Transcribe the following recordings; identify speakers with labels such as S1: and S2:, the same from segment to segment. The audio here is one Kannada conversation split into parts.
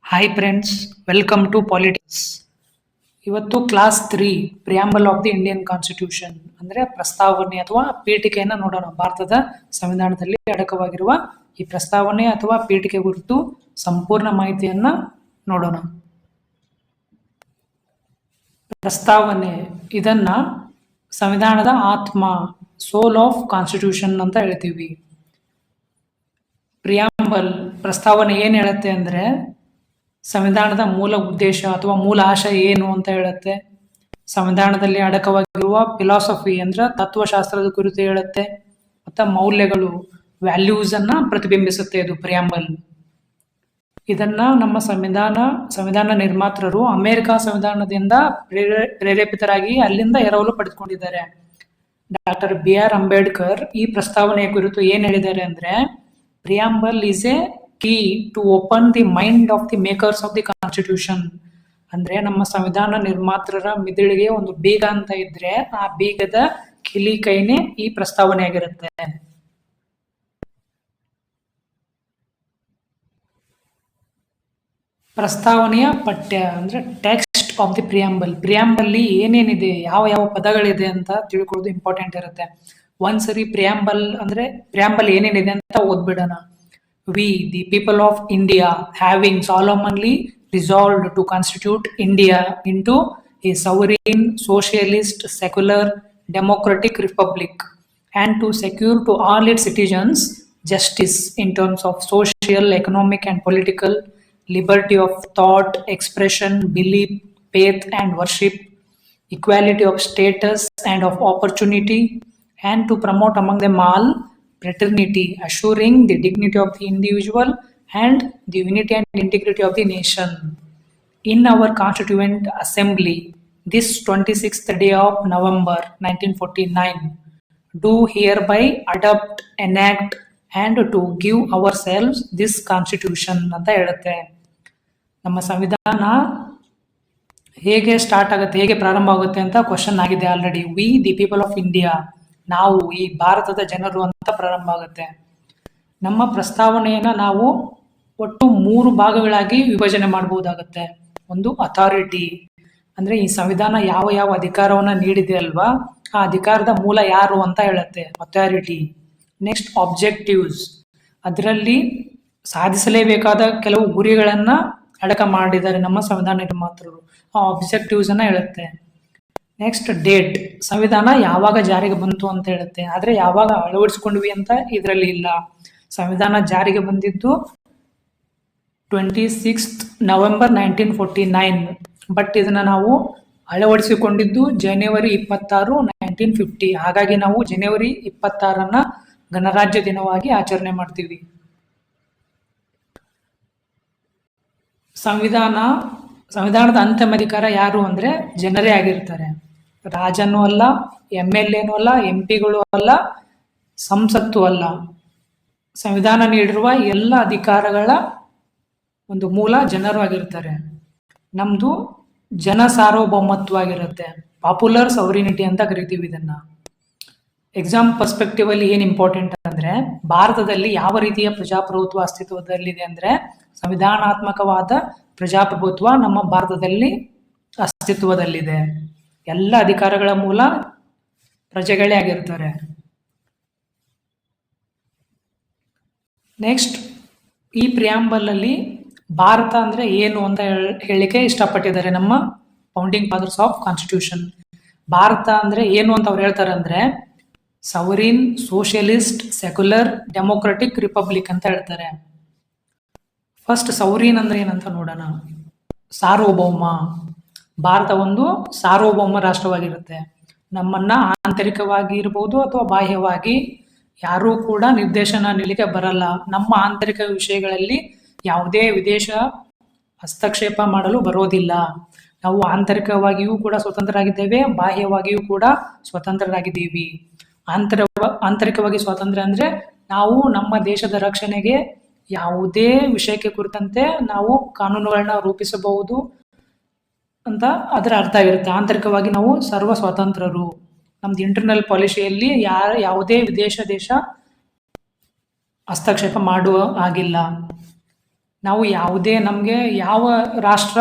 S1: Hi friends, welcome to politics. ಇವತ್ತು class 3 preamble of the Indian constitution ಅಂದರೆ ಪ್ರಸ್ತಾವನೆ ಅಥವಾ ಪೀಠಿಕೆಯನ್ನು ನೋಡೋಣ. ಭಾರತದ ಸಂವಿಧಾನದಲ್ಲಿ ಅಡಕವಾಗಿರುವ ಈ ಪ್ರಸ್ತಾವನೆ ಅಥವಾ ಪೀಠಿಕೆ ಕುರಿತು ಸಂಪೂರ್ಣ ಮಾಹಿತಿಯನ್ನು ನೋಡೋಣ. ಪ್ರಸ್ತಾವನೆ ಇದನ್ನ ಸಂವಿಧಾನದ ಆತ್ಮ, ಸೋಲ್ ಆಫ್ ಕಾನ್ಸ್ಟಿಟ್ಯೂಷನ್ ಅಂತ ಹೇಳ್ತೀವಿ. ಪ್ರಿಯಾಂಬಲ್ ಪ್ರಸ್ತಾವನೆ ಏನು ಹೇಳುತ್ತೆ ಅಂದರೆ ಸಂವಿಧಾನದ ಮೂಲ ಉದ್ದೇಶ ಅಥವಾ ಮೂಲ ಆಶಯ ಏನು ಅಂತ ಹೇಳುತ್ತೆ. ಸಂವಿಧಾನದಲ್ಲಿ ಅಡಕವಾಗಿರುವ ಫಿಲಾಸಫಿ ಅಂದ್ರೆ ತತ್ವಶಾಸ್ತ್ರದ ಕುರಿತು ಹೇಳುತ್ತೆ. ಮತ್ತು ಮೌಲ್ಯಗಳು, ವ್ಯಾಲ್ಯೂಸ್ ಅನ್ನ ಪ್ರತಿಬಿಂಬಿಸುತ್ತೆ ಇದು ಪ್ರಿಯಾಂಬಲ್. ಇದನ್ನ ನಮ್ಮ ಸಂವಿಧಾನ ನಿರ್ಮಾತೃರು ಅಮೆರಿಕ ಸಂವಿಧಾನದಿಂದ ಪ್ರೇರೇಪಿತರಾಗಿ ಅಲ್ಲಿಂದ ಎರವಲು ಪಡೆದುಕೊಂಡಿದ್ದಾರೆ. ಡಾಕ್ಟರ್ BR ಅಂಬೇಡ್ಕರ್ ಈ ಪ್ರಸ್ತಾವನೆಯ ಕುರಿತು ಏನ್ ಹೇಳಿದ್ದಾರೆ ಅಂದ್ರೆ, preamble is a key to open the mind of the makers of the constitution. ಅಂದ್ರೆ ನಮ್ಮ ಸಂವಿಧಾನ ನಿರ್ಮಾತೃರ ಮಿದುಳಿಗೆ ಒಂದು ಬೀಗ ಅಂತ ಇದ್ರೆ ಆ ಬೀಗದ ಕಿಲಿ ಕೈನೇ ಈ ಪ್ರಸ್ತಾವನೆ ಆಗಿರುತ್ತೆ. ಪ್ರಸ್ತಾವನೆಯ ಪಠ್ಯ ಅಂದ್ರೆ ಟೆಕ್ಸ್ಟ್ ಆಫ್ ದಿ ಪ್ರಿಯಾಂಬಲ್ ಏನೇನಿದೆ, ಯಾವ ಯಾವ ಪದಗಳಿದೆ ಅಂತ ತಿಳ್ಕೊಳ್ಳೋದು ಇಂಪಾರ್ಟೆಂಟ್ ಇರುತ್ತೆ. ಒಂದ್ಸರಿ ಪ್ರಿಯಾಂಬಲ್ ಏನೇನಿದೆ ಅಂತ ಓದ್ಬಿಡೋಣ. We, the people of India, having solemnly resolved to constitute India into a sovereign, socialist, secular, democratic republic, and to secure to all its citizens justice in terms of social, economic, and political, liberty of thought, expression, belief, faith, and worship, equality of status and of opportunity, and to promote among them all fraternity, assuring the dignity of the individual and the unity and integrity of the nation. In our Constituent Assembly, this 26th day of November 1949, do hereby adopt, enact, and to give ourselves this Constitution ಅಂತ ಹೇಳುತ್ತೆ. ನಮ್ಮ ಸಂವಿಧಾನ ಹೇಗೆ ಸ್ಟಾರ್ಟ್ ಆಗುತ್ತೆ, ಹೇಗೆ ಪ್ರಾರಂಭ ಆಗುತ್ತೆ ಅಂತ ಕ್ವಶನ್ ಆಗಿದೆ already. V the people of India, ನಾವು ಈ ಭಾರತದ ಜನರು ಅಂತ ಪ್ರಾರಂಭ ಆಗುತ್ತೆ. ನಮ್ಮ ಪ್ರಸ್ತಾವನೆಯನ್ನ ನಾವು ಒಟ್ಟು 3 ಭಾಗಗಳಾಗಿ ವಿಭಜನೆ ಮಾಡಬಹುದಾಗುತ್ತೆ. ಒಂದು ಅಥಾರಿಟಿ, ಅಂದ್ರೆ ಈ ಸಂವಿಧಾನ ಯಾವ ಯಾವ ಅಧಿಕಾರವನ್ನ ನೀಡಿದೆ ಅಲ್ವಾ, ಆ ಅಧಿಕಾರದ ಮೂಲ ಯಾರು ಅಂತ ಹೇಳುತ್ತೆ, ಅಥಾರಿಟಿ. ನೆಕ್ಸ್ಟ್ ಆಬ್ಜೆಕ್ಟಿವ್ಸ್, ಅದರಲ್ಲಿ ಸಾಧಿಸಲೇಬೇಕಾದ ಕೆಲವು ಗುರಿಗಳನ್ನ ಅಡಕ ಮಾಡಿದ್ದಾರೆ ನಮ್ಮ ಸಂವಿಧಾನ ನಿರ್ಮಾತೃರು, ಆ ಆಬ್ಜೆಕ್ಟಿವ್ಸ್ ಅನ್ನ ಹೇಳುತ್ತೆ. ನೆಕ್ಸ್ಟ್ ಡೇಟ್, ಸಂವಿಧಾನ ಯಾವಾಗ ಜಾರಿಗೆ ಬಂತು ಅಂತ ಹೇಳುತ್ತೆ, ಆದ್ರೆ ಯಾವಾಗ ಅಳವಡಿಸ್ಕೊಂಡ್ವಿ ಅಂತ ಇದರಲ್ಲಿ ಇಲ್ಲ. ಸಂವಿಧಾನ ಜಾರಿಗೆ ಬಂದಿದ್ದು 26th November 1949, ಬಟ್ ಇದನ್ನ ನಾವು ಅಳವಡಿಸಿಕೊಂಡಿದ್ದು January 26, 1950. ಹಾಗಾಗಿ ನಾವು January 26 ಗಣರಾಜ್ಯ ದಿನವಾಗಿ ಆಚರಣೆ ಮಾಡ್ತೀವಿ. ಸಂವಿಧಾನದ ಅಂತಿಮ ಅಧಿಕಾರ ಯಾರು ಅಂದ್ರೆ ಜನರೇ ಆಗಿರ್ತಾರೆ. ರಾಜನೂ ಅಲ್ಲ, MLAನೂ ಅಲ್ಲ, MP ಗಳು ಅಲ್ಲ, ಸಂಸತ್ತು ಅಲ್ಲ. ಸಂವಿಧಾನ ನೀಡಿರುವ ಎಲ್ಲ ಅಧಿಕಾರಗಳ ಒಂದು ಮೂಲ ಜನರು ಆಗಿರ್ತಾರೆ. ನಮ್ದು ಜನ ಸಾರ್ವಭೌಮತ್ವ ಆಗಿರುತ್ತೆ, ಪಾಪ್ಯುಲರ್ ಸವರಿನಿಟಿ ಅಂತ ಕರಿತೀವಿ ಇದನ್ನ. ಎಕ್ಸಾಮ್ ಪರ್ಸ್ಪೆಕ್ಟಿವ್ ಅಲ್ಲಿ ಏನ್ ಇಂಪಾರ್ಟೆಂಟ್ ಅಂದ್ರೆ, ಭಾರತದಲ್ಲಿ ಯಾವ ರೀತಿಯ ಪ್ರಜಾಪ್ರಭುತ್ವ ಅಸ್ತಿತ್ವದಲ್ಲಿದೆ ಅಂದ್ರೆ, ಸಂವಿಧಾನಾತ್ಮಕವಾದ ಪ್ರಜಾಪ್ರಭುತ್ವ ನಮ್ಮ ಭಾರತದಲ್ಲಿ ಅಸ್ತಿತ್ವದಲ್ಲಿದೆ. ಎಲ್ಲ ಅಧಿಕಾರಗಳ ಮೂಲ ಪ್ರಜೆಗಳೇ ಆಗಿರ್ತಾರೆ. ನೆಕ್ಸ್ಟ್, ಈ ಪ್ರಿಯಾಂಬಲ್ ಅಲ್ಲಿ ಭಾರತ ಅಂದ್ರೆ ಏನು ಅಂತ ಹೇಳಿಕೆ ಇಷ್ಟಪಟ್ಟಿದ್ದಾರೆ ನಮ್ಮ founding fathers of constitution. Bharat ಅಂದ್ರೆ ಏನು ಅಂತ ಅವ್ರು ಹೇಳ್ತಾರೆ ಅಂದ್ರೆ, sovereign, socialist, secular, democratic republic ಅಂತ ಹೇಳ್ತಾರೆ. ಫಸ್ಟ್ ಸವರಿನ್ ಅಂದ್ರೆ ಏನಂತ ನೋಡೋಣ. ಸಾರ್ವಭೌಮ, ಭಾರತ ಒಂದು ಸಾರ್ವಭೌಮ ರಾಷ್ಟ್ರವಾಗಿರುತ್ತೆ. ನಮ್ಮನ್ನ ಆಂತರಿಕವಾಗಿ ಇರಬಹುದು ಅಥವಾ ಬಾಹ್ಯವಾಗಿ ಯಾರೂ ಕೂಡ ನಿರ್ದೇಶನ ನೀಡಲಿಕ್ಕೆ ಬರಲ್ಲ. ನಮ್ಮ ಆಂತರಿಕ ವಿಷಯಗಳಲ್ಲಿ ಯಾವುದೇ ವಿದೇಶ ಹಸ್ತಕ್ಷೇಪ ಮಾಡಲು ಬರೋದಿಲ್ಲ. ನಾವು ಆಂತರಿಕವಾಗಿಯೂ ಕೂಡ ಸ್ವತಂತ್ರರಾಗಿದ್ದೇವೆ, ಬಾಹ್ಯವಾಗಿಯೂ ಕೂಡ ಸ್ವತಂತ್ರರಾಗಿದ್ದೀವಿ. ಆಂತರಿಕವಾಗಿ ಸ್ವಾತಂತ್ರ್ಯ ಅಂದ್ರೆ ನಾವು ನಮ್ಮ ದೇಶದ ರಕ್ಷಣೆಗೆ ಯಾವುದೇ ವಿಷಯಕ್ಕೆ ಕುರಿತಂತೆ ನಾವು ಕಾನೂನುಗಳನ್ನ ರೂಪಿಸಬಹುದು ಅಂತ ಅದರ ಅರ್ಥ ಆಗಿರುತ್ತೆ. ಆಂತರಿಕವಾಗಿ ನಾವು ಸರ್ವ ಸ್ವತಂತ್ರರು. ನಮ್ದು ಇಂಟರ್ನಲ್ ಪಾಲಿಸಿಯಲ್ಲಿ ಯಾವುದೇ ವಿದೇಶ ದೇಶ ಹಸ್ತಕ್ಷೇಪ ಮಾಡುವ ಆಗಿಲ್ಲ. ನಾವು ಯಾವುದೇ ನಮಗೆ ಯಾವ ರಾಷ್ಟ್ರ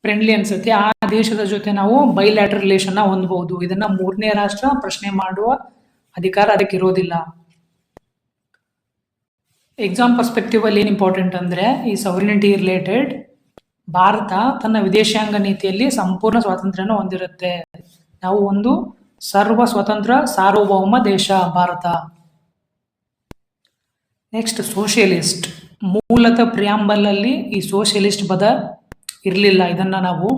S1: ಫ್ರೆಂಡ್ಲಿ ಅನ್ಸುತ್ತೆ ಆ ದೇಶದ ಜೊತೆ ನಾವು ಬೈಲ್ಯಾಟರ್ ರಿಲೇಷನ್ ಹೊಂದಬಹುದು. ಇದನ್ನ ಮೂರನೇ ರಾಷ್ಟ್ರ ಪ್ರಶ್ನೆ ಮಾಡುವ ಅಧಿಕಾರ ಅದಕ್ಕೆ ಇರೋದಿಲ್ಲ. ಎಕ್ಸಾಮ್ ಪರ್ಸ್ಪೆಕ್ಟಿವ್ ಅಲ್ಲಿ ಏನು ಇಂಪಾರ್ಟೆಂಟ್ ಅಂದ್ರೆ ಈ ಸವರ್ನಿಟಿ ರಿಲೇಟೆಡ್ ಭಾರತ ತನ್ನ ವಿದೇಶಾಂಗ ನೀತಿಯಲ್ಲಿ ಸಂಪೂರ್ಣ ಸ್ವಾತಂತ್ರ್ಯನ ಹೊಂದಿರುತ್ತೆ. ನಾವು ಒಂದು ಸರ್ವ ಸ್ವತಂತ್ರ ಸಾರ್ವಭೌಮ ದೇಶ ಭಾರತ. Next socialist. ಮೂಲತಃ ಪ್ರಿಯಾಂಬಲ್ ಅಲ್ಲಿ ಈ ಸೋಷಿಯಲಿಸ್ಟ್ ಪದ ಇರಲಿಲ್ಲ. ಇದನ್ನ ನಾವು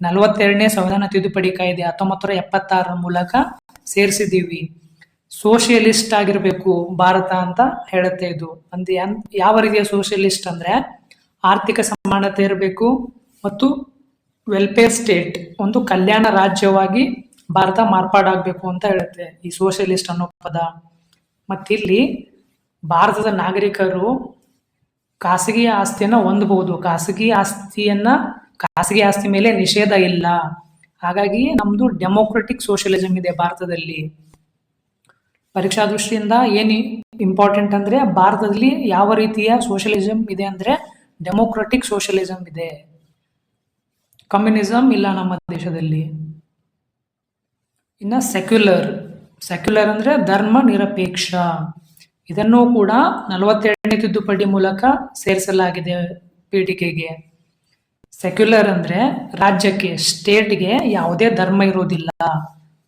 S1: 42ನೇ ಸಂವಿಧಾನ ತಿದ್ದುಪಡಿ ಕಾಯ್ದೆ 1976 ಮೂಲಕ ಸೇರಿಸಿದ್ದೀವಿ. ಸೋಷಿಯಲಿಸ್ಟ್ ಆಗಿರಬೇಕು ಭಾರತ ಅಂತ ಹೇಳುತ್ತೆ ಇದು. ಅಂದ್ರೆ ಯಾವ ರೀತಿಯ ಸೋಷಿಯಲಿಸ್ಟ್ ಅಂದ್ರೆ ಆರ್ಥಿಕ ಸಮಾನತೆ ಇರಬೇಕು ಮತ್ತು ವೆಲ್ಫೇರ್ ಸ್ಟೇಟ್, ಒಂದು ಕಲ್ಯಾಣ ರಾಜ್ಯವಾಗಿ ಭಾರತ ಮಾರ್ಪಾಡಾಗಬೇಕು ಅಂತ ಹೇಳುತ್ತೆ ಈ ಸೋಷಿಯಲಿಸ್ಟ್ ಅನ್ನೋ ಪದ. ಮತ್ತಿಲ್ಲಿ ಭಾರತದ ನಾಗರಿಕರು ಖಾಸಗಿ ಆಸ್ತಿಯನ್ನ ಹೊಂದಬಹುದು. ಖಾಸಗಿ ಆಸ್ತಿ ಮೇಲೆ ನಿಷೇಧ ಇಲ್ಲ. ಹಾಗಾಗಿ ನಮ್ದು ಡೆಮೋಕ್ರೆಟಿಕ್ ಸೋಷಿಯಲಿಸಂ ಇದೆ ಭಾರತದಲ್ಲಿ. ಪರೀಕ್ಷಾ ದೃಷ್ಟಿಯಿಂದ ಏನು ಇಂಪಾರ್ಟೆಂಟ್ ಅಂದ್ರೆ ಭಾರತದಲ್ಲಿ ಯಾವ ರೀತಿಯ ಸೋಷಿಯಲಿಸಂ ಇದೆ ಅಂದ್ರೆ ಡೆಮೋಕ್ರೆಟಿಕ್ ಸೋಷಿಯಲಿಸಂ ಇದೆ. ಕಮ್ಯುನಿಸಂ ಇಲ್ಲ ನಮ್ಮ ದೇಶದಲ್ಲಿ. ಇನ್ನು ಸೆಕ್ಯುಲರ್ ಅಂದ್ರೆ ಧರ್ಮ ನಿರಪೇಕ್ಷ. ಇದನ್ನು ಕೂಡ 42ನೇ ತಿದ್ದುಪಡಿ ಮೂಲಕ ಸೇರಿಸಲಾಗಿದೆ ಪೀಠಿಕೆಗೆ. ಸೆಕ್ಯುಲರ್ ಅಂದ್ರೆ ರಾಜ್ಯಕ್ಕೆ, ಸ್ಟೇಟ್ಗೆ ಯಾವುದೇ ಧರ್ಮ ಇರೋದಿಲ್ಲ.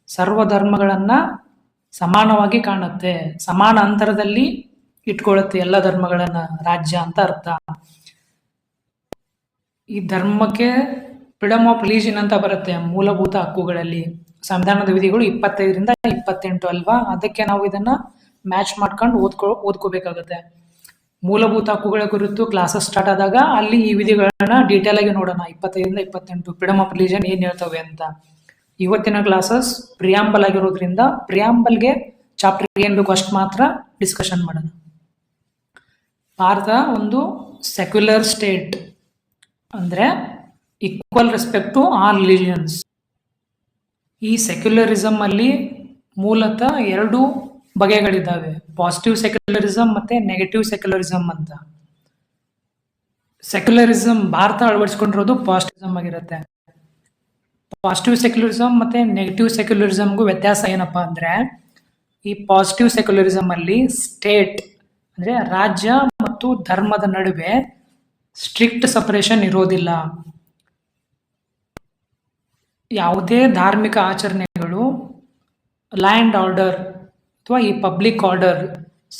S1: ಸರ್ವ ಧರ್ಮಗಳನ್ನ ಸಮಾನವಾಗಿ ಕಾಣುತ್ತೆ, ಸಮಾನ ಅಂತರದಲ್ಲಿ ಇಟ್ಕೊಳ್ಳುತ್ತೆ ಎಲ್ಲ ಧರ್ಮಗಳನ್ನ ರಾಜ್ಯ ಅಂತ ಅರ್ಥ. ಈ ಧರ್ಮಕ್ಕೆ ಫ್ರೀಡಮ್ ಆಫ್ ರಿಲಿಜಿಯನ್ ಅಂತ ಬರುತ್ತೆ ಮೂಲಭೂತ ಹಕ್ಕುಗಳಲ್ಲಿ. ಸಂವಿಧಾನದ ವಿಧಿಗಳು 25ರಿಂದ 28 ಅಲ್ವಾ, ಅದಕ್ಕೆ ನಾವು ಇದನ್ನ ಮ್ಯಾಚ್ ಮಾಡ್ಕೊಂಡು ಓದ್ಕೋಬೇಕಾಗುತ್ತೆ. ಮೂಲಭೂತ ಹಕ್ಕುಗಳ ಕುರಿತು ಕ್ಲಾಸಸ್ ಸ್ಟಾರ್ಟ್ ಆದಾಗ ಅಲ್ಲಿ ಈ ವಿಧಿಗಳನ್ನ ಡೀಟೇಲ್ ಆಗಿ ನೋಡೋಣ. 25ರಿಂದ 28 ಫ್ರೀಡಮ್ ಆಫ್ ರಿಲಿಜಿಯನ್ ಏನ್ ಹೇಳ್ತವೆ ಅಂತ. ಇವತ್ತಿನ ಕ್ಲಾಸಸ್ ಪ್ರಿಯಾಂಬಲ್ ಆಗಿರೋದ್ರಿಂದ ಪ್ರಿಯಾಂಬಲ್ಗೆ ಚಾಪ್ಟರ್ ಏನ್ ಬೇಕು ಅಷ್ಟು ಮಾತ್ರ ಡಿಸ್ಕಷನ್ ಮಾಡೋಣ. ಭಾರತ ಒಂದು ಸೆಕ್ಯುಲರ್ ಸ್ಟೇಟ್ ಅಂದ್ರೆ equal respect to all religions. ಈ ಸೆಕ್ಯುಲರಿಸಂ ಅಲ್ಲಿ ಮೂಲತಃ 2 ಬಗೆಗಳಿದ್ದಾವೆ, ಪಾಸಿಟಿವ್ ಸೆಕ್ಯುಲರಿಸಂ ಮತ್ತೆ ನೆಗೆಟಿವ್ ಸೆಕ್ಯುಲರಿಸಂ ಅಂತ. ಸೆಕ್ಯುಲರಿಸಂ ಭಾರತ ಅಳವಡಿಸಿಕೊಂಡಿರೋದು ಪಾಸಿಟಿವಿಸಂ ಆಗಿರುತ್ತೆ. ಪಾಸಿಟಿವ್ ಸೆಕ್ಯುಲರಿಸಂ ಮತ್ತೆ ನೆಗೆಟಿವ್ ಸೆಕ್ಯುಲರಿಸಂಗೂ ವ್ಯತ್ಯಾಸ ಏನಪ್ಪಾ ಅಂದ್ರೆ ಈ ಪಾಸಿಟಿವ್ ಸೆಕ್ಯುಲರಿಸಂ ಅಲ್ಲಿ ಸ್ಟೇಟ್ ಅಂದ್ರೆ ರಾಜ್ಯ ಮತ್ತು ಧರ್ಮದ ನಡುವೆ ಸ್ಟ್ರಿಕ್ಟ್ ಸಪರೇಷನ್ ಇರೋದಿಲ್ಲ. ಯಾವುದೇ ಧಾರ್ಮಿಕ ಆಚರಣೆಗಳು ಲಾ ಅಂಡ್ ಆರ್ಡರ್ ಅಥವಾ ಈ ಪಬ್ಲಿಕ್ ಆರ್ಡರ್,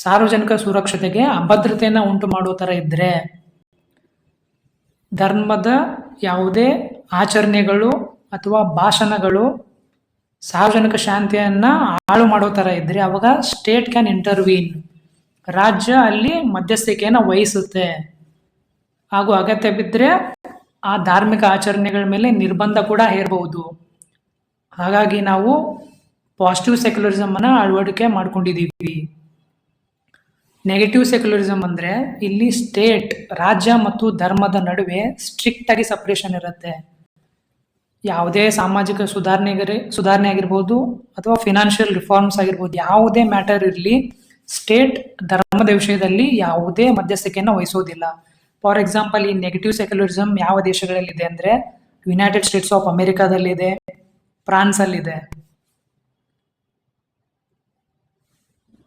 S1: ಸಾರ್ವಜನಿಕ ಸುರಕ್ಷತೆಗೆ ಅಭದ್ರತೆಯನ್ನು ಉಂಟು ಮಾಡೋ ಥರ ಇದ್ರೆ, ಧರ್ಮದ ಯಾವುದೇ ಆಚರಣೆಗಳು ಅಥವಾ ಭಾಷಣಗಳು ಸಾರ್ವಜನಿಕ ಶಾಂತಿಯನ್ನ ಹಾಳು ಮಾಡೋ ಥರ ಇದ್ರೆ ಅವಾಗ ಸ್ಟೇಟ್ ಕ್ಯಾನ್ ಇಂಟರ್ವೀನ್, ರಾಜ್ಯ ಅಲ್ಲಿ ಮಧ್ಯಸ್ಥಿಕೆಯನ್ನು ವಹಿಸುತ್ತೆ. ಹಾಗೂ ಅಗತ್ಯ ಬಿದ್ದರೆ ಆ ಧಾರ್ಮಿಕ ಆಚರಣೆಗಳ ಮೇಲೆ ನಿರ್ಬಂಧ ಕೂಡ ಹೇರಬಹುದು. ಹಾಗಾಗಿ ನಾವು ಪಾಸಿಟಿವ್ ಸೆಕ್ಯುಲರಿಸಮ್ ಅನ್ನ ಅಳವಡಿಕೆ ಮಾಡ್ಕೊಂಡಿದ್ದೀವಿ. ನೆಗೆಟಿವ್ ಸೆಕ್ಯುಲರಿಸಮ್ ಅಂದ್ರೆ ಇಲ್ಲಿ ಸ್ಟೇಟ್ ರಾಜ್ಯ ಮತ್ತು ಧರ್ಮದ ನಡುವೆ ಸ್ಟ್ರಿಕ್ಟ್ ಆಗಿ ಸಪರೇಷನ್ ಇರುತ್ತೆ. ಯಾವುದೇ ಸಾಮಾಜಿಕ ಸುಧಾರಣೆ ಆಗಿರ್ಬೋದು ಅಥವಾ ಫಿನಾನ್ಷಿಯಲ್ ರಿಫಾರ್ಮ್ಸ್ ಆಗಿರ್ಬೋದು, ಯಾವುದೇ ಮ್ಯಾಟರ್ ಇರಲಿ ಸ್ಟೇಟ್ ಧರ್ಮದ ವಿಷಯದಲ್ಲಿ ಯಾವುದೇ ಮಧ್ಯಸ್ಥಿಕೆಯನ್ನು ವಹಿಸೋದಿಲ್ಲ. ಫಾರ್ ಎಕ್ಸಾಂಪಲ್ ಈ ನೆಗೆಟಿವ್ ಸೆಕ್ಯುಲರಿಸಮ್ ಯಾವ ದೇಶಗಳಲ್ಲಿದೆ ಅಂದ್ರೆ ಯುನೈಟೆಡ್ ಸ್ಟೇಟ್ಸ್ ಆಫ್ ಅಮೆರಿಕಾದಲ್ಲಿದೆ, ಫ್ರಾನ್ಸ್ ಅಲ್ಲಿದೆ.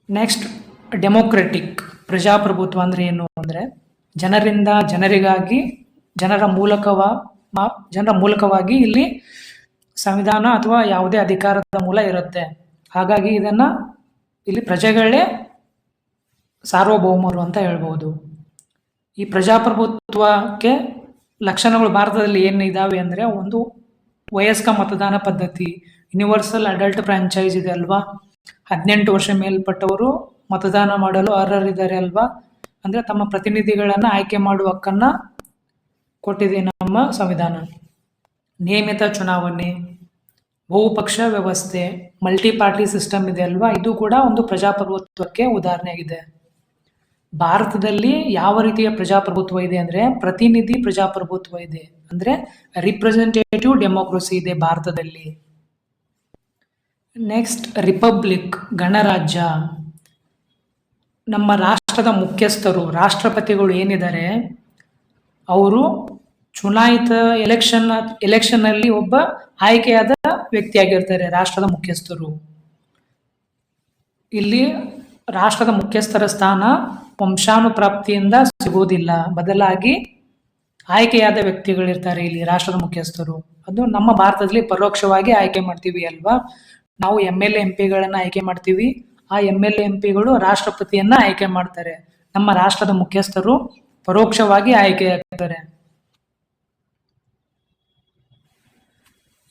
S1: ನೆಕ್ಸ್ಟ್ ಡೆಮೋಕ್ರೆಟಿಕ್ ಪ್ರಜಾಪ್ರಭುತ್ವ ಅಂದ್ರೆ ಏನು ಅಂದ್ರೆ ಜನರಿಂದ ಜನರಿಗಾಗಿ ಜನರ ಮೂಲಕವಾಗಿ ಇಲ್ಲಿ ಸಂವಿಧಾನ ಅಥವಾ ಯಾವುದೇ ಅಧಿಕಾರದ ಮೂಲ ಇರುತ್ತೆ. ಹಾಗಾಗಿ ಇದನ್ನ ಇಲ್ಲಿ ಪ್ರಜೆಗಳೇ ಸಾರ್ವಭೌಮರು ಅಂತ ಹೇಳ್ಬೋದು. ಈ ಪ್ರಜಾಪ್ರಭುತ್ವಕ್ಕೆ ಲಕ್ಷಣಗಳು ಭಾರತದಲ್ಲಿ ಏನು ಇದಾವೆ ಅಂದ್ರೆ ಒಂದು ವಯಸ್ಕ ಮತದಾನ ಪದ್ಧತಿ, ಯೂನಿವರ್ಸಲ್ ಅಡಲ್ಟ್ ಫ್ರಾಂಚೈಸ್ ಇದೆ ಅಲ್ವಾ, 18 ವರ್ಷ ಮೇಲ್ಪಟ್ಟವರು ಮತದಾನ ಮಾಡಲು ಅರ್ಹರಿದ್ದಾರೆ ಅಲ್ವಾ, ಅಂದ್ರೆ ತಮ್ಮ ಪ್ರತಿನಿಧಿಗಳನ್ನ ಆಯ್ಕೆ ಮಾಡುವ ಹಕ್ಕನ್ನ ಕೊಟ್ಟಿದೆ ನಮ್ಮ ಸಂವಿಧಾನ. ನಿಯಮಿತ ಚುನಾವಣೆ, ಬಹುಪಕ್ಷ ವ್ಯವಸ್ಥೆ, ಮಲ್ಟಿ ಪಾರ್ಟಿ ಸಿಸ್ಟಮ್ ಇದೆ ಅಲ್ವಾ, ಇದು ಕೂಡ ಒಂದು ಪ್ರಜಾಪ್ರಭುತ್ವಕ್ಕೆ ಉದಾಹರಣೆಯಾಗಿದೆ. ಭಾರತದಲ್ಲಿ ಯಾವ ರೀತಿಯ ಪ್ರಜಾಪ್ರಭುತ್ವ ಇದೆ ಅಂದ್ರೆ ಪ್ರತಿನಿಧಿ ಪ್ರಜಾಪ್ರಭುತ್ವ ಇದೆ, ಅಂದ್ರೆ ರಿಪ್ರೆಸೆಂಟೇಟಿವ್ ಡೆಮೋಕ್ರಸಿ ಇದೆ ಭಾರತದಲ್ಲಿ. ನೆಕ್ಸ್ಟ್ ರಿಪಬ್ಲಿಕ್ ಗಣರಾಜ್ಯ. ನಮ್ಮ ರಾಷ್ಟ್ರ ರಾಷ್ಟ್ರದ ಮುಖ್ಯಸ್ಥರು, ರಾಷ್ಟ್ರಪತಿಗಳು ಏನಿದ್ದಾರೆ ಅವರು ಚುನಾಯಿತ ಎಲೆಕ್ಷನ್ ಅಲ್ಲಿ ಒಬ್ಬ ಆಯ್ಕೆಯಾದ ವ್ಯಕ್ತಿಯಾಗಿರ್ತಾರೆ ರಾಷ್ಟ್ರದ ಮುಖ್ಯಸ್ಥರು. ಇಲ್ಲಿ ರಾಷ್ಟ್ರದ ಮುಖ್ಯಸ್ಥರ ಸ್ಥಾನ ವಂಶಾನುಪ್ರಾಪ್ತಿಯಿಂದ ಸಿಗುವುದಿಲ್ಲ, ಬದಲಾಗಿ ಆಯ್ಕೆಯಾದ ವ್ಯಕ್ತಿಗಳಿರ್ತಾರೆ ಇಲ್ಲಿ ರಾಷ್ಟ್ರದ ಮುಖ್ಯಸ್ಥರು. ಅದು ನಮ್ಮ ಭಾರತದಲ್ಲಿ ಪರೋಕ್ಷವಾಗಿ ಆಯ್ಕೆ ಮಾಡ್ತೀವಿ ಅಲ್ವಾ, ನಾವು MLA MP ಗಳನ್ನ ಆಯ್ಕೆ ಮಾಡ್ತೀವಿ. ಆ MLA MP ಗಳು ರಾಷ್ಟ್ರಪತಿಯನ್ನ ಆಯ್ಕೆ ಮಾಡ್ತಾರೆ. ನಮ್ಮ ರಾಷ್ಟ್ರದ ಮುಖ್ಯಸ್ಥರು ಪರೋಕ್ಷವಾಗಿ ಆಯ್ಕೆಯಾಗ್ತಾರೆ.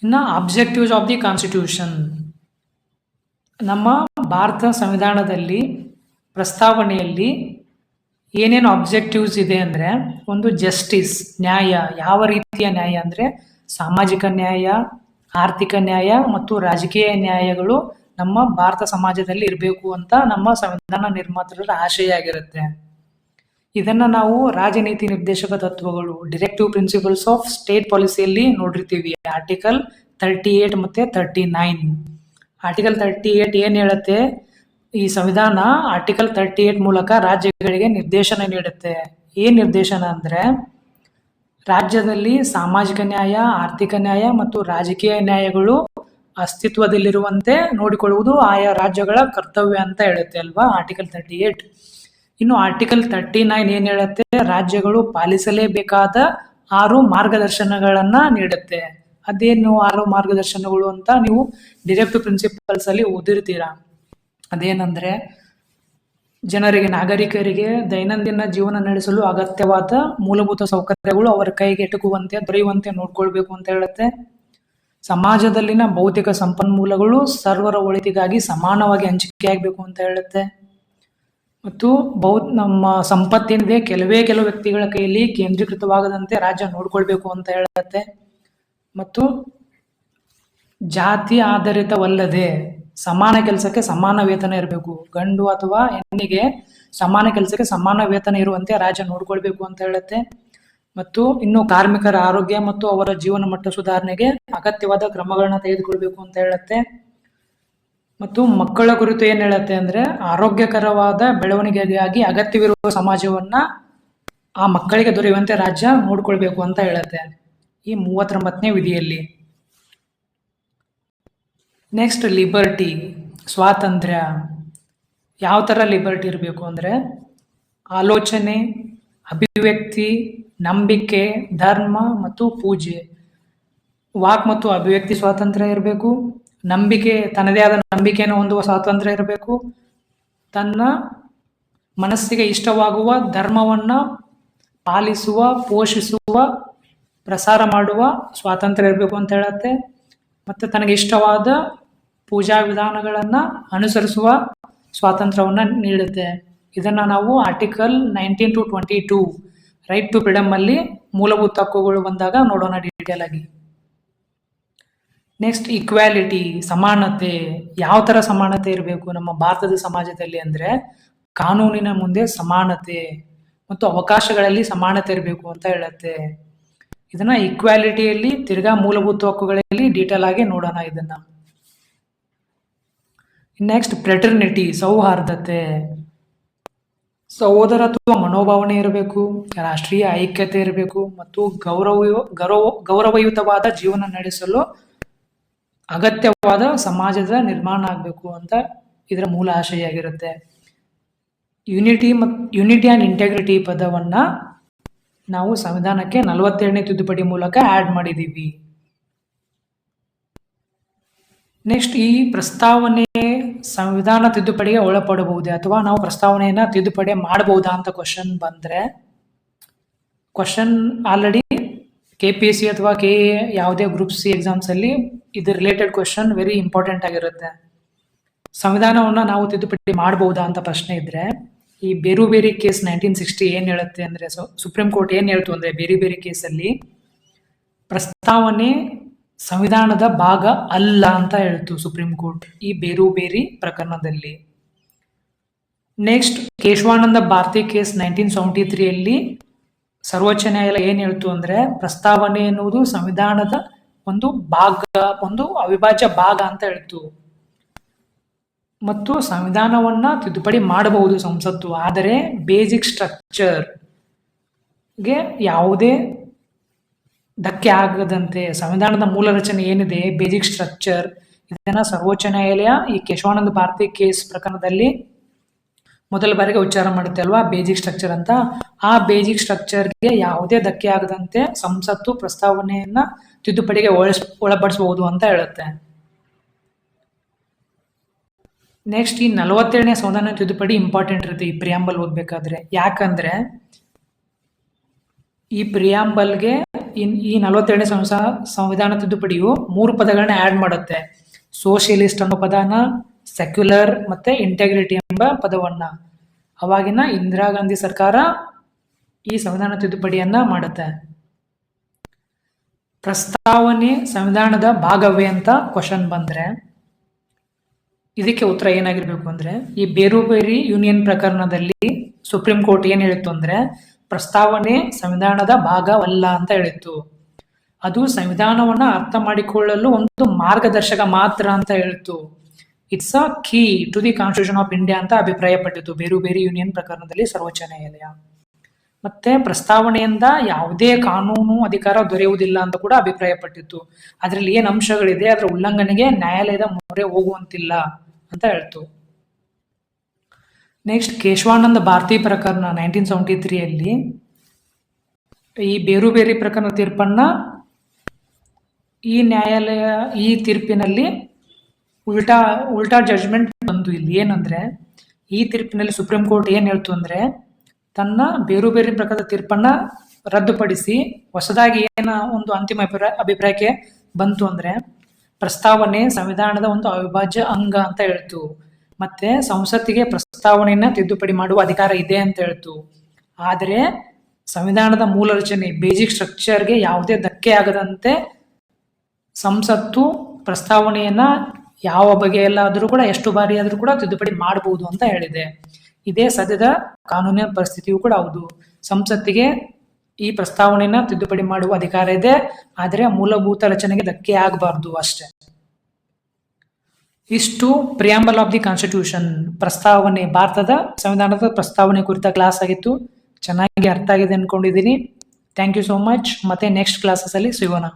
S1: ಇನ್ನು ಅಬ್ಜೆಕ್ಟಿವ್ಸ್ ಆಫ್ ದಿ ಕಾನ್ಸ್ಟಿಟ್ಯೂಷನ್, ನಮ್ಮ ಭಾರತ ಸಂವಿಧಾನದಲ್ಲಿ ಪ್ರಸ್ತಾವನೆಯಲ್ಲಿ ಏನೇನು ಅಬ್ಜೆಕ್ಟಿವ್ಸ್ ಇದೆ ಅಂದರೆ, ಒಂದು ಜಸ್ಟಿಸ್, ನ್ಯಾಯ. ಯಾವ ರೀತಿಯ ನ್ಯಾಯ ಅಂದರೆ ಸಾಮಾಜಿಕ ನ್ಯಾಯ, ಆರ್ಥಿಕ ನ್ಯಾಯ ಮತ್ತು ರಾಜಕೀಯ ನ್ಯಾಯಗಳು ನಮ್ಮ ಭಾರತ ಸಮಾಜದಲ್ಲಿ ಇರಬೇಕು ಅಂತ ನಮ್ಮ ಸಂವಿಧಾನ ನಿರ್ಮಾತೃರ ಆಶಯ ಆಗಿರುತ್ತೆ. ಇದನ್ನ ನಾವು ರಾಜನೀತಿ ನಿರ್ದೇಶಕ ತತ್ವಗಳು, ಡಿರೆಕ್ಟಿವ್ ಪ್ರಿನ್ಸಿಪಲ್ಸ್ ಆಫ್ ಸ್ಟೇಟ್ ಪಾಲಿಸಿಯಲ್ಲಿ ನೋಡಿರ್ತೀವಿ. ಆರ್ಟಿಕಲ್ 38 ಮತ್ತೆ 39. ಆರ್ಟಿಕಲ್ 38 ಏನ್ ಹೇಳುತ್ತೆ, ಈ ಸಂವಿಧಾನ ಆರ್ಟಿಕಲ್ 38 ಮೂಲಕ ರಾಜ್ಯಗಳಿಗೆ ನಿರ್ದೇಶನ ನೀಡುತ್ತೆ. ಏನ್ ನಿರ್ದೇಶನ ಅಂದ್ರೆ, ರಾಜ್ಯದಲ್ಲಿ ಸಾಮಾಜಿಕ ನ್ಯಾಯ, ಆರ್ಥಿಕ ನ್ಯಾಯ ಮತ್ತು ರಾಜಕೀಯ ನ್ಯಾಯಗಳು ಅಸ್ತಿತ್ವದಲ್ಲಿರುವಂತೆ ನೋಡಿಕೊಳ್ಳುವುದು ಆಯಾ ರಾಜ್ಯಗಳ ಕರ್ತವ್ಯ ಅಂತ ಹೇಳುತ್ತೆ ಅಲ್ವಾ ಆರ್ಟಿಕಲ್ 38. ಇನ್ನು ಆರ್ಟಿಕಲ್ 39 ಏನ್ ಹೇಳುತ್ತೆ, ರಾಜ್ಯಗಳು ಪಾಲಿಸಲೇಬೇಕಾದ 6 ಮಾರ್ಗದರ್ಶನಗಳನ್ನ ನೀಡುತ್ತೆ. ಅದೇನು 6 ಮಾರ್ಗದರ್ಶನಗಳು ಅಂತ ನೀವು ಡಿರೆಕ್ಟಿವ್ ಪ್ರಿನ್ಸಿಪಲ್ಸ್ ಅಲ್ಲಿ ಓದಿರ್ತೀರಾ. ಅದೇನಂದ್ರೆ, ಜನರಿಗೆ, ನಾಗರಿಕರಿಗೆ ದೈನಂದಿನ ಜೀವನ ನಡೆಸಲು ಅಗತ್ಯವಾದ ಮೂಲಭೂತ ಸೌಕರ್ಯಗಳು ಅವರ ಕೈಗೆ ಎಟುಕುವಂತೆ ದೊರೆಯುವಂತೆ ನೋಡ್ಕೊಳ್ಬೇಕು ಅಂತ ಹೇಳುತ್ತೆ. ಸಮಾಜದಲ್ಲಿನ ಭೌತಿಕ ಸಂಪನ್ಮೂಲಗಳು ಸರ್ವರ ಒಳಿತಿಗಾಗಿ ಸಮಾನವಾಗಿ ಹಂಚಿಕೆಯಾಗಬೇಕು ಅಂತ ಹೇಳುತ್ತೆ. ಮತ್ತು ನಮ್ಮ ಸಂಪತ್ತೇನಿದೆ ಕೆಲವು ವ್ಯಕ್ತಿಗಳ ಕೈಯಲ್ಲಿ ಕೇಂದ್ರೀಕೃತವಾಗದಂತೆ ರಾಜ್ಯ ನೋಡ್ಕೊಳ್ಬೇಕು ಅಂತ ಹೇಳುತ್ತೆ. ಮತ್ತು ಜಾತಿ ಆಧಾರಿತವಲ್ಲದೆ ಸಮಾನ ಕೆಲಸಕ್ಕೆ ಸಮಾನ ವೇತನ ಇರಬೇಕು, ಗಂಡು ಅಥವಾ ಹೆಣ್ಣಿಗೆ ಸಮಾನ ಕೆಲಸಕ್ಕೆ ಸಮಾನ ವೇತನ ಇರುವಂತೆ ರಾಜ್ಯ ನೋಡ್ಕೊಳ್ಬೇಕು ಅಂತ ಹೇಳುತ್ತೆ. ಮತ್ತು ಇನ್ನು ಕಾರ್ಮಿಕರ ಆರೋಗ್ಯ ಮತ್ತು ಅವರ ಜೀವನ ಮಟ್ಟ ಸುಧಾರಣೆಗೆ ಅಗತ್ಯವಾದ ಕ್ರಮಗಳನ್ನ ತೆಗೆದುಕೊಳ್ಬೇಕು ಅಂತ ಹೇಳುತ್ತೆ. ಮತ್ತು ಮಕ್ಕಳ ಕುರಿತು ಏನ್ ಹೇಳುತ್ತೆ ಅಂದ್ರೆ, ಆರೋಗ್ಯಕರವಾದ ಬೆಳವಣಿಗೆಗಾಗಿ ಅಗತ್ಯವಿರುವ ಸಮಾಜವನ್ನ ಆ ಮಕ್ಕಳಿಗೆ ದೊರೆಯುವಂತೆ ರಾಜ್ಯ ನೋಡ್ಕೊಳ್ಬೇಕು ಅಂತ ಹೇಳುತ್ತೆ ಈ 39ನೇ ವಿಧಿಯಲ್ಲಿ. ನೆಕ್ಸ್ಟ್ ಲಿಬರ್ಟಿ, ಸ್ವಾತಂತ್ರ್ಯ. ಯಾವ ಥರ ಲಿಬರ್ಟಿ ಇರಬೇಕು ಅಂದರೆ, ಆಲೋಚನೆ, ಅಭಿವ್ಯಕ್ತಿ, ನಂಬಿಕೆ, ಧರ್ಮ ಮತ್ತು ಪೂಜೆ. ವಾಕ್ ಮತ್ತು ಅಭಿವ್ಯಕ್ತಿ ಸ್ವಾತಂತ್ರ್ಯ ಇರಬೇಕು. ನಂಬಿಕೆ, ತನ್ನದೇ ಆದ ನಂಬಿಕೆಯನ್ನು ಹೊಂದುವ ಸ್ವಾತಂತ್ರ್ಯ ಇರಬೇಕು. ತನ್ನ ಮನಸ್ಸಿಗೆ ಇಷ್ಟವಾಗುವ ಧರ್ಮವನ್ನು ಪಾಲಿಸುವ, ಪೋಷಿಸುವ, ಪ್ರಸಾರ ಮಾಡುವ ಸ್ವಾತಂತ್ರ್ಯ ಇರಬೇಕು ಅಂತ ಹೇಳುತ್ತೆ. ಮತ್ತು ತನಗೆ ಇಷ್ಟವಾದ ಪೂಜಾ ವಿಧಾನಗಳನ್ನು ಅನುಸರಿಸುವ ಸ್ವಾತಂತ್ರ್ಯವನ್ನು ನೀಡುತ್ತೆ. ಇದನ್ನು ನಾವು article 19 to 22 right to freedom ಅಲ್ಲಿ ಮೂಲಭೂತ ಹಕ್ಕುಗಳು ಬಂದಾಗ ನೋಡೋಣ ಡೀಟೇಲ್ ಆಗಿ. ನೆಕ್ಸ್ಟ್ ಈಕ್ವಾಲಿಟಿ, ಸಮಾನತೆ. ಯಾವ ಥರ ಸಮಾನತೆ ಇರಬೇಕು ನಮ್ಮ ಭಾರತದ ಸಮಾಜದಲ್ಲಿ ಅಂದರೆ, ಕಾನೂನಿನ ಮುಂದೆ ಸಮಾನತೆ ಮತ್ತು ಅವಕಾಶಗಳಲ್ಲಿ ಸಮಾನತೆ ಇರಬೇಕು ಅಂತ ಹೇಳುತ್ತೆ. ಇದನ್ನ ಈಕ್ವಾಲಿಟಿಯಲ್ಲಿ ತಿರ್ಗಾ ಮೂಲಭೂತ ಹಕ್ಕುಗಳಲ್ಲಿ ಡೀಟೇಲ್ ಆಗಿ ನೋಡೋಣ ಇದನ್ನ. ನೆಕ್ಸ್ಟ್ ಫ್ರೆಟರ್ನಿಟಿ, ಸೌಹಾರ್ದತೆ. ಸಹೋದರತ್ವ ಮನೋಭಾವನೆ ಇರಬೇಕು, ರಾಷ್ಟ್ರೀಯ ಐಕ್ಯತೆ ಇರಬೇಕು ಮತ್ತು ಗೌರವಯುತವಾದ ಜೀವನ ನಡೆಸಲು ಅಗತ್ಯವಾದ ಸಮಾಜದ ನಿರ್ಮಾಣ ಆಗಬೇಕು ಅಂತ ಇದರ ಮೂಲ ಆಶಯ ಆಗಿರುತ್ತೆ. ಯುನಿಟಿ ಆ್ಯಂಡ್ ಇಂಟೆಗ್ರಿಟಿ ಪದವನ್ನ ನಾವು ಸಂವಿಧಾನಕ್ಕೆ 42ನೇ ತಿದ್ದುಪಡಿ ಮೂಲಕ ಆ್ಯಡ್ ಮಾಡಿದ್ದೀವಿ. ನೆಕ್ಸ್ಟ್, ಈ ಪ್ರಸ್ತಾವನೆ ಸಂವಿಧಾನ ತಿದ್ದುಪಡಿಗೆ ಒಳಪಡಬಹುದೇ ಅಥವಾ ನಾವು ಪ್ರಸ್ತಾವನೆಯನ್ನ ತಿದ್ದುಪಡಿ ಮಾಡಬಹುದಾ ಅಂತ ಕ್ವಶನ್ ಬಂದರೆ, ಕ್ವಶನ್ ಆಲ್ರೆಡಿ KPSC ಅಥವಾ KA ಯಾವುದೇ ಗ್ರೂಪ್ C ಎಕ್ಸಾಮ್ಸ್ ಅಲ್ಲಿ ಇದು ರಿಲೇಟೆಡ್ ಕ್ವಶನ್ ವೆರಿ ಇಂಪಾರ್ಟೆಂಟ್ ಆಗಿರುತ್ತೆ. ಸಂವಿಧಾನವನ್ನು ನಾವು ತಿದ್ದುಪಡಿ ಮಾಡಬಹುದಾ ಅಂತ ಪ್ರಶ್ನೆ ಇದ್ರೆ, ಈ ಬೇರು ಕೇಸ್ 1960 ಏನ್ ಹೇಳುತ್ತೆ ಅಂದ್ರೆ, ಸುಪ್ರೀಂ ಕೋರ್ಟ್ ಏನ್ ಹೇಳ್ತು ಅಂದ್ರೆ, ಬೇರೆ ಕೇಸಲ್ಲಿ ಪ್ರಸ್ತಾವನೆ ಸಂವಿಧಾನದ ಭಾಗ ಅಲ್ಲ ಅಂತ ಹೇಳ್ತು ಸುಪ್ರೀಂ ಕೋರ್ಟ್ ಈ ಬೇರು ಪ್ರಕರಣದಲ್ಲಿ. ನೆಕ್ಸ್ಟ್, ಕೇಶವಾನಂದ ಭಾರತಿ ಕೇಸ್ 1973 ಅಲ್ಲಿ ಸರ್ವೋಚ್ಚ ನ್ಯಾಯಾಲಯ ಏನ್ ಹೇಳ್ತು ಅಂದ್ರೆ, ಪ್ರಸ್ತಾವನೆ ಎನ್ನುವುದು ಸಂವಿಧಾನದ ಒಂದು ಭಾಗ, ಒಂದು ಅವಿಭಾಜ್ಯ ಭಾಗ ಅಂತ ಹೇಳ್ತು. ಮತ್ತು ಸಂವಿಧಾನವನ್ನ ತಿದ್ದುಪಡಿ ಮಾಡಬಹುದು ಸಂಸತ್ತು. ಆದರೆ ಬೇಸಿಕ್ ಸ್ಟ್ರಕ್ಚರ್ಗೆ ಯಾವುದೇ ಧಕ್ಕೆ ಆಗದಂತೆ ಸಂವಿಧಾನದ ಮೂಲ ರಚನೆ ಏನಿದೆ, ಬೇಸಿಕ್ ಸ್ಟ್ರಕ್ಚರ್, ಇದನ್ನ ಸರ್ವೋಚ್ಚ ನ್ಯಾಯಾಲಯ ಈ ಕೇಶವಾನಂದ ಭಾರತಿ ಕೇಸ್ ಪ್ರಕರಣದಲ್ಲಿ ಮೊದಲ ಬಾರಿಗೆ ಉಚ್ಚಾರ ಮಾಡುತ್ತೆ ಅಲ್ವಾ, ಬೇಸಿಕ್ ಸ್ಟ್ರಕ್ಚರ್ ಅಂತ. ಆ ಬೇಸಿಕ್ ಸ್ಟ್ರಕ್ಚರ್ಗೆ ಯಾವುದೇ ಧಕ್ಕೆ ಆಗದಂತೆ ಸಂಸತ್ತು ಪ್ರಸ್ತಾವನೆಯನ್ನ ತಿದ್ದುಪಡಿಗೆ ಒಳಪಡಿಸಬಹುದು ಅಂತ ಹೇಳುತ್ತೆ. ನೆಕ್ಸ್ಟ್ ಈ 42ನೇ ಸಂವಿಧಾನ ತಿದ್ದುಪಡಿ ಇಂಪಾರ್ಟೆಂಟ್ ಇರುತ್ತೆ ಈ ಪ್ರಿಯಾಂಬಲ್ ಓದ್ಬೇಕಾದ್ರೆ. ಯಾಕಂದ್ರೆ ಈ ಪ್ರಿಯಾಂಬಲ್ಗೆ ಈ 42ನೇ ಸಂವಿಧಾನ ತಿದ್ದುಪಡಿಯು 3 ಪದಗಳನ್ನ ಆಡ್ ಮಾಡುತ್ತೆ. ಸೋಷಿಯಲಿಸ್ಟ್ ಅನ್ನೋ ಪದನ, ಸೆಕ್ಯುಲರ್ ಮತ್ತೆ ಇಂಟೆಗ್ರಿಟಿ ಎಂಬ ಪದವನ್ನ. ಅವಾಗಿನ ಇಂದಿರಾ ಗಾಂಧಿ ಸರ್ಕಾರ ಈ ಸಂವಿಧಾನ ತಿದ್ದುಪಡಿಯನ್ನ ಮಾಡುತ್ತೆ. ಪ್ರಸ್ತಾವನೆ ಸಂವಿಧಾನದ ಭಾಗವೇ ಅಂತ ಕ್ವಶನ್ ಬಂದ್ರೆ ಇದಕ್ಕೆ ಉತ್ತರ ಏನಾಗಿರ್ಬೇಕು ಅಂದ್ರೆ, ಈ ಬೇರೂಬೇರಿ ಯೂನಿಯನ್ ಪ್ರಕರಣದಲ್ಲಿ ಸುಪ್ರೀಂ ಕೋರ್ಟ್ ಏನ್ ಹೇಳಿತ್ತು ಅಂದ್ರೆ, ಪ್ರಸ್ತಾವನೆ ಸಂವಿಧಾನದ ಭಾಗವಲ್ಲ ಅಂತ ಹೇಳಿತ್ತು. ಅದು ಸಂವಿಧಾನವನ್ನ ಅರ್ಥ ಮಾಡಿಕೊಳ್ಳಲು ಒಂದು ಮಾರ್ಗದರ್ಶಕ ಮಾತ್ರ ಅಂತ ಹೇಳಿತ್ತು. It's a key to the constitution of India ಅಂತ ಅಭಿಪ್ರಾಯಪಟ್ಟಿತ್ತು ಬೇರೂಬೇರಿ ಯೂನಿಯನ್ ಪ್ರಕರಣದಲ್ಲಿ ಸರ್ವೋಚ್ಚ ನ್ಯಾಯಾಲಯ. ಮತ್ತೆ ಪ್ರಸ್ತಾವನೆಯಿಂದ ಯಾವುದೇ ಕಾನೂನು ಅಧಿಕಾರ ದೊರೆಯುವುದಿಲ್ಲ ಅಂತ ಕೂಡ ಅಭಿಪ್ರಾಯಪಟ್ಟಿತ್ತು. ಅದರಲ್ಲಿ ಏನ್ ಅಂಶಗಳಿದೆ ಅದರ ಉಲ್ಲಂಘನೆಗೆ ನ್ಯಾಯಾಲಯದ ಮೊರೆ ಹೋಗುವಂತಿಲ್ಲ ಅಂತ ಹೇಳ್ತು. ನೆಕ್ಸ್ಟ್ ಕೇಶವಾನಂದ ಭಾರತಿ ಪ್ರಕರಣ 1973 ಈ ಬೇರೂಬೇರಿ ಪ್ರಕರಣ ತೀರ್ಪನ್ನ ಈ ನ್ಯಾಯಾಲಯ ಈ ತೀರ್ಪಿನಲ್ಲಿ ಉಲ್ಟಾ ಜಡ್ಜ್ಮೆಂಟ್ ಬಂದು. ಇಲ್ಲಿ ಏನಂದ್ರೆ, ಈ ತೀರ್ಪಿನಲ್ಲಿ ಸುಪ್ರೀಂ ಕೋರ್ಟ್ ಏನ್ ಹೇಳ್ತು ಅಂದ್ರೆ, ತನ್ನ ಬೇರೂಬೇರಿ ಪ್ರಕರಣದ ತೀರ್ಪನ್ನ ರದ್ದುಪಡಿಸಿ ಹೊಸದಾಗಿ ಏನ ಒಂದು ಅಂತಿಮ ಅಭಿಪ್ರಾಯಕ್ಕೆ ಬಂತು ಅಂದ್ರೆ, ಪ್ರಸ್ತಾವನೆ ಸಂವಿಧಾನದ ಒಂದು ಅವಿಭಾಜ್ಯ ಅಂಗ ಅಂತ ಹೇಳ್ತು. ಮತ್ತೆ ಸಂಸತ್ತಿಗೆ ಪ್ರಸ್ತಾವನೆಯನ್ನ ತಿದ್ದುಪಡಿ ಮಾಡುವ ಅಧಿಕಾರ ಇದೆ ಅಂತ ಹೇಳ್ತು. ಆದರೆ ಸಂವಿಧಾನದ ಮೂಲ ರಚನೆ ಬೇಸಿಕ್ ಸ್ಟ್ರಕ್ಚರ್ಗೆ ಯಾವುದೇ ಧಕ್ಕೆ ಆಗದಂತೆ ಸಂಸತ್ತು ಪ್ರಸ್ತಾವನೆಯನ್ನ ಯಾವ ಬಗೆಯಲ್ಲಾದರೂ ಕೂಡ ಎಷ್ಟು ಬಾರಿ ಆದರೂ ಕೂಡ ತಿದ್ದುಪಡಿ ಮಾಡಬಹುದು ಅಂತ ಹೇಳಿದೆ. ಇದೇ ಸದ್ಯದ ಕಾನೂನಿನ ಪರಿಸ್ಥಿತಿಯೂ ಕೂಡ ಹೌದು. ಸಂಸತ್ತಿಗೆ ಈ ಪ್ರಸ್ತಾವನೆಯನ್ನ ತಿದ್ದುಪಡಿ ಮಾಡುವ ಅಧಿಕಾರ ಇದೆ, ಆದರೆ ಮೂಲಭೂತ ರಚನೆಗೆ ಧಕ್ಕೆ ಆಗಬಾರ್ದು ಅಷ್ಟೇ. ಇಷ್ಟು ಪ್ರಿಯಾಂಬಲ್ ಆಫ್ ದಿ ಕಾನ್ಸ್ಟಿಟ್ಯೂಷನ್, ಪ್ರಸ್ತಾವನೆ, ಭಾರತದ ಸಂವಿಧಾನದ ಪ್ರಸ್ತಾವನೆ ಕುರಿತ ಕ್ಲಾಸ್ ಆಗಿತ್ತು. ಚೆನ್ನಾಗಿ ಅರ್ಥ ಆಗಿದೆ ಅನ್ಕೊಂಡಿದ್ದೀನಿ. Thank you so much. ಮತ್ತೆ ನೆಕ್ಸ್ಟ್ ಕ್ಲಾಸಸ್ ಅಲ್ಲಿ ಸಿಗೋಣ.